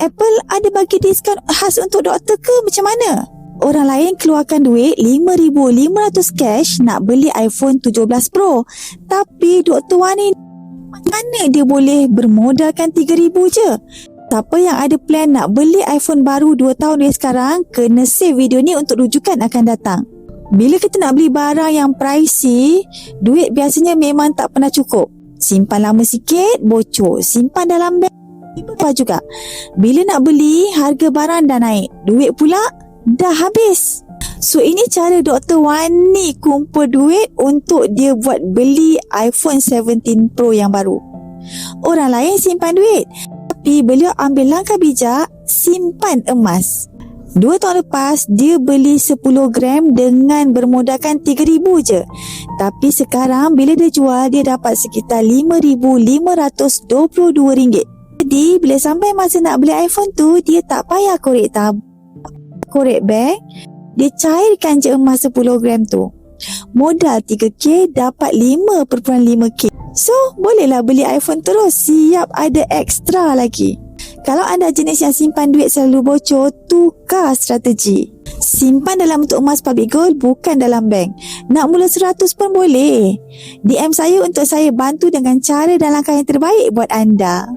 Apple ada bagi diskaun khas untuk doktor ke macam mana? Orang lain keluarkan duit RM5,500 cash nak beli iPhone 17 Pro. Tapi Dr. Wan ni mana dia boleh bermodalkan RM3,000 je? Siapa yang ada plan nak beli iPhone baru 2 tahun dari sekarang, kena save video ni untuk rujukan akan datang. Bila kita nak beli barang yang pricey, duit biasanya memang tak pernah cukup. Simpan lama sikit, bocor. Simpan dalam beg juga. Bila nak beli, harga barang dah naik. Duit pula dah habis. So ini cara Dr. Wan ni kumpul duit untuk dia buat beli iPhone 17 Pro yang baru. Orang lain simpan duit, tapi beliau ambil langkah bijak, simpan emas. 2 tahun lepas, dia beli 10 gram dengan bermodalkan RM3,000 je. Tapi sekarang bila dia jual, dia dapat sekitar RM5,522. Jadi bila sampai masa nak beli iPhone tu, dia tak payah korek bank. Dia cairkan je emas 10 gram tu. Modal 3K dapat 5.5K. So bolehlah beli iPhone terus, siap ada ekstra lagi. Kalau anda jenis yang simpan duit selalu bocor, tukar strategi. Simpan dalam bentuk emas public gold, bukan dalam bank. Nak mula 100 pun boleh. DM saya untuk saya bantu dengan cara dan langkah yang terbaik buat anda.